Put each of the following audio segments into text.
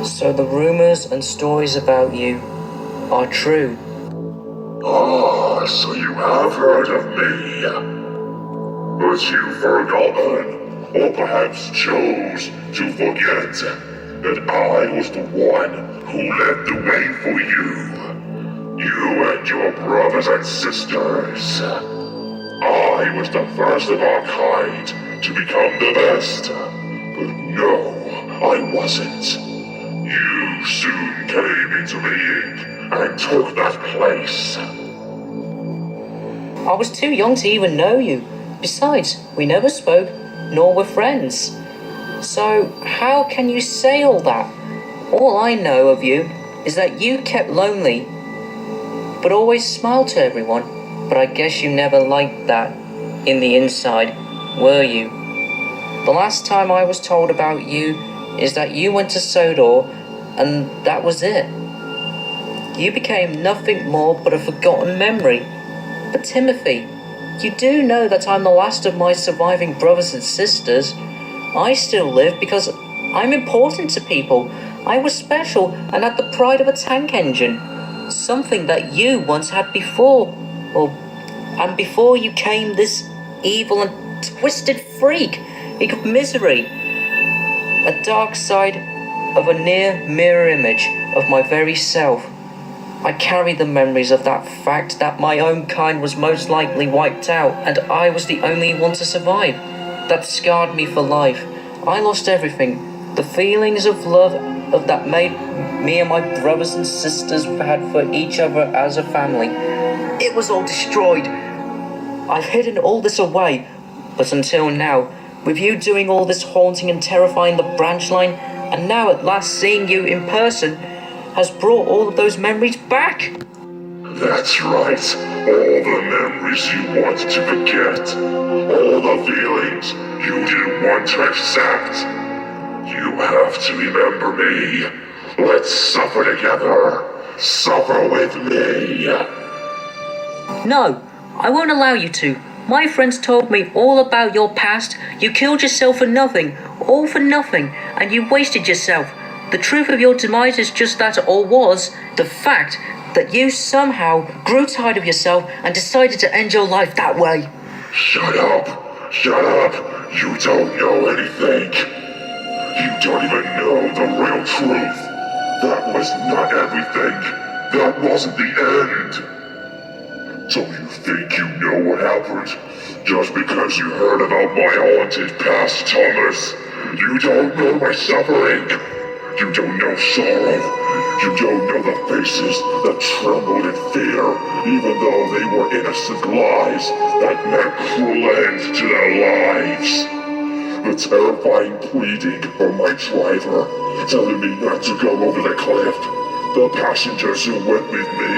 So the rumors and stories about you are true. Ah, so you have heard of me. But you've forgotten, or perhaps chose to forget, that I was the one who led the way for you. You and your brothers and sisters. I was the first of our kind to become the best. But no, I wasn't. You soon came into being and took that place. I was too young to even know you. Besides, we never spoke, nor were friends. So how can you say all that? All I know of you is that you kept lonely, but always smiled to everyone. But I guess you never liked that in the inside, were you? The last time I was told about you is that you went to Sodor, and that was it. You became nothing more but a forgotten memory. But Timothy, you do know that I'm the last of my surviving brothers and sisters. I still live because I'm important to people. I was special and had the pride of a tank engine. Something that you once had before. And before you came this evil and twisted freak of misery. A dark side of a near mirror image of my very self. I carry the memories of that fact that my own kind was most likely wiped out and I was the only one to survive. That scarred me for life. I lost everything. The feelings of love that made me and my brothers and sisters had for each other as a family. It was all destroyed. I've hidden all this away, but until now, with you doing all this haunting and terrifying the branch line, and now at last seeing you in person, has brought all of those memories back. That's right. All the memories you wanted to forget. All the feelings you didn't want to accept. You have to remember me. Let's suffer together. Suffer with me. No, I won't allow you to. My friends told me all about your past. You killed yourself for nothing. All for nothing. And you wasted yourself. The truth of your demise is just that, or was, the fact that you somehow grew tired of yourself and decided to end your life that way. Shut up! Shut up! You don't know anything. You don't even know the real truth. That was not everything. That wasn't the end. So you think you know what happened? Just because you heard about my haunted past, Thomas. You don't know my suffering. You don't know sorrow. You don't know the faces that trembled in fear, even though they were innocent lies that meant cruel end to their lives. The terrifying pleading from my driver, telling me not to go over the cliff. The passengers who went with me,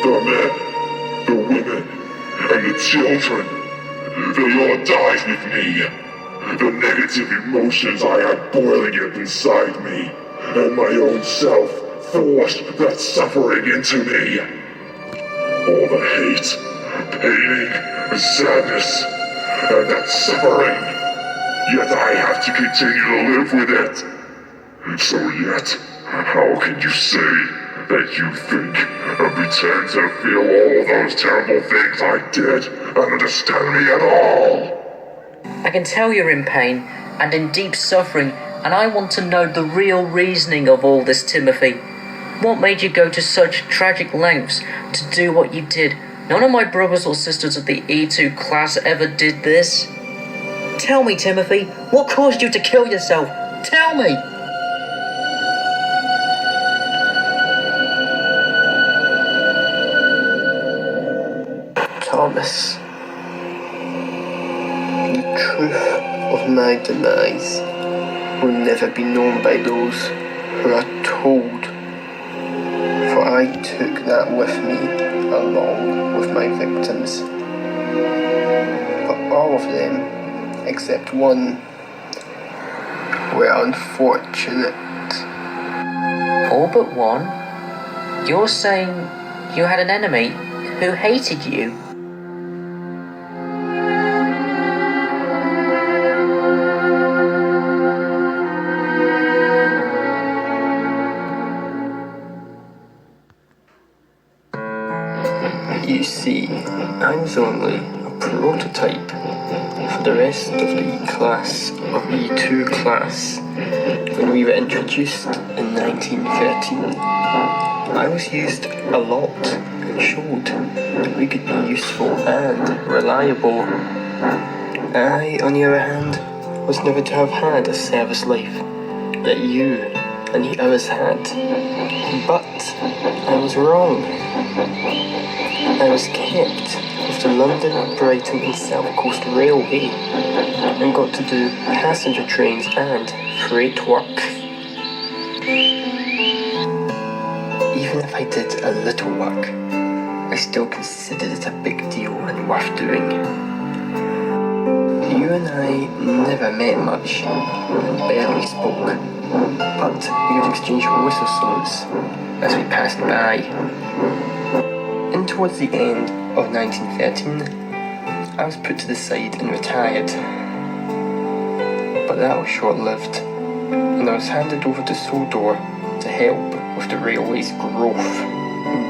the men, the women, and the children. They all died with me. The negative emotions I had boiling up inside me, and my own self forced that suffering into me. All the hate, pain, and sadness, and that suffering. Yet I have to continue to live with it. So yet, how can you say that you think and pretend to feel all those terrible things I did and understand me at all? I can tell you're in pain and in deep suffering, and I want to know the real reasoning of all this, Timothy. What made you go to such tragic lengths to do what you did? None of my brothers or sisters of the E2 class ever did this. Tell me, Timothy, what caused you to kill yourself? Tell me! Thomas, the truth of my demise will never be known by those who are told, for I took that with me along with my victims. But all of them, except one, were unfortunate. All but one? You're saying you had an enemy who hated you? You see, I was only a prototype for the rest of the E-class or E2 class when we were introduced in 1913. I was used a lot and showed that we could be useful and reliable. I, on the other hand, was never to have had a service life that you and the others had. But I was wrong. I was kept with the London, Brighton and South Coast Railway and got to do passenger trains and freight work. Even if I did a little work, I still considered it a big deal and worth doing. You and I never met much and barely spoke, but we would exchange whistle salutes as we passed by. And towards the end of 1913, I was put to the side and retired. But that was short-lived, and I was handed over to Sodor to help with the railway's growth.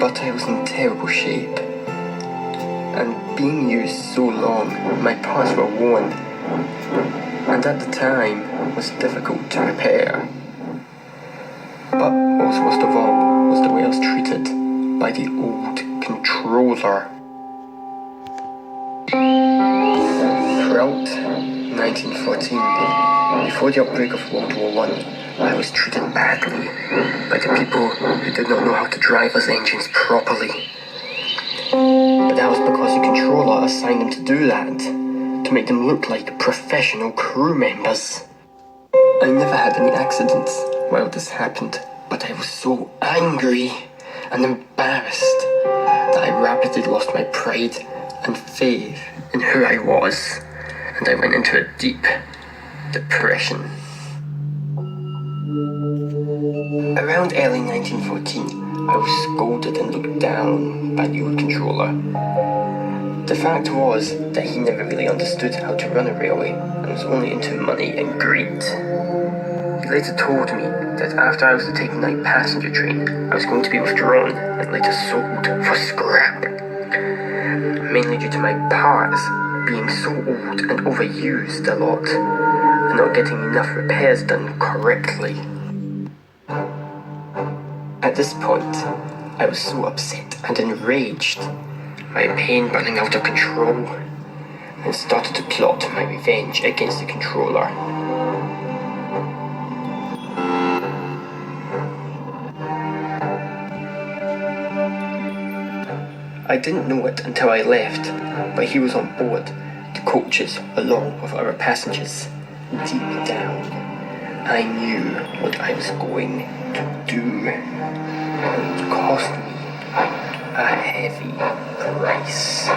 But I was in terrible shape, and being used so long, my parts were worn, and at the time was difficult to repair. But what was worst of all was the way I was treated by the old controller. Throughout 1914, before the outbreak of World War I, I was treated badly by the people who did not know how to drive those engines properly. But that was because the controller assigned them to do that, to make them look like professional crew members. I never had any accidents while this happened, but I was so angry and embarrassed that I rapidly lost my pride and faith in who I was, and I went into a deep depression. Around early 1914, I was scolded and looked down by the old controller. The fact was that he never really understood how to run a railway and was only into money and greed. He later told me that after I was to take the night passenger train, I was going to be withdrawn and later sold for scrap. Mainly due to my parts being so old and overused a lot, and not getting enough repairs done correctly. At this point, I was so upset and enraged, my pain running out of control, and started to plot my revenge against the controller. I didn't know it until I left, but he was on board the coaches along with other passengers. Deep down, I knew what I was going to do, and it cost me a heavy price.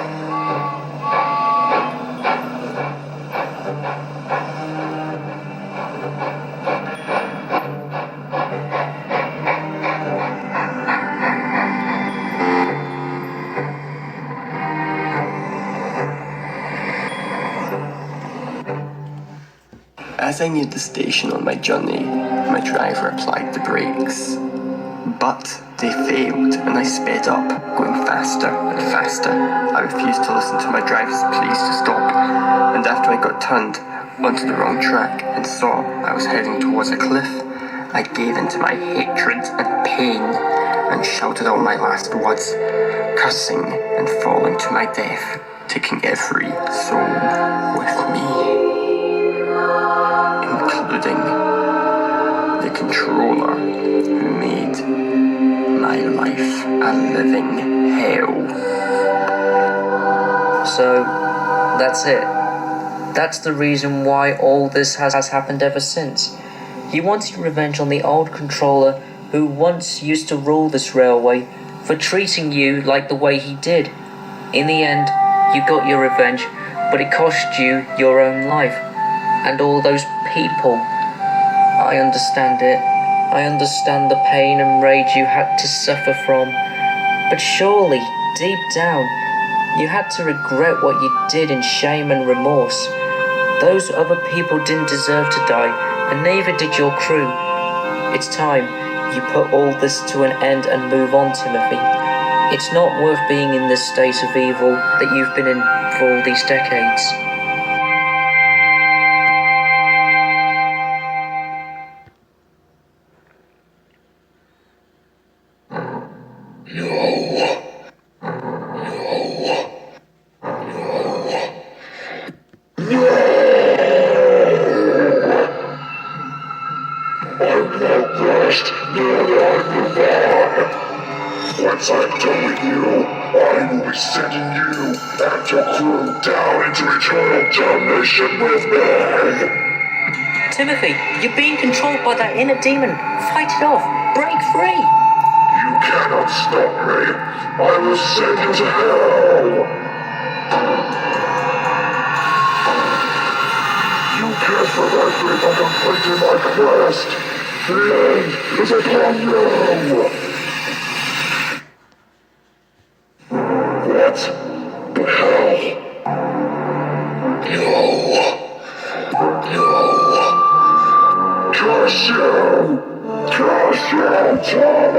As I neared the station on my journey, my driver applied the brakes. But they failed and I sped up, going faster and faster. I refused to listen to my driver's pleas to stop, and after I got turned onto the wrong track and saw I was heading towards a cliff, I gave in to my hatred and pain and shouted out my last words, cursing and falling to my death, taking every soul with me, including the controller who made my life a living hell. So, that's it. That's the reason why all this has happened ever since. You wanted revenge on the old controller who once used to rule this railway for treating you like the way he did. In the end, you got your revenge, but it cost you your own life. And all those people. I understand it. I understand the pain and rage you had to suffer from, but surely, deep down, you had to regret what you did in shame and remorse. Those other people didn't deserve to die, and neither did your crew. It's time you put all this to an end and move on, Timothy. It's not worth being in this state of evil that you've been in for all these decades. Once I'm done with you, I will be sending you and your crew down into eternal damnation with me! Timothy, you're being controlled by that inner demon. Fight it off. Break free. You cannot stop me! I will send you to hell! You can't prevent me from completing my quest! The end is upon you! What the hell? No. Curse you! Curse you, Thomas!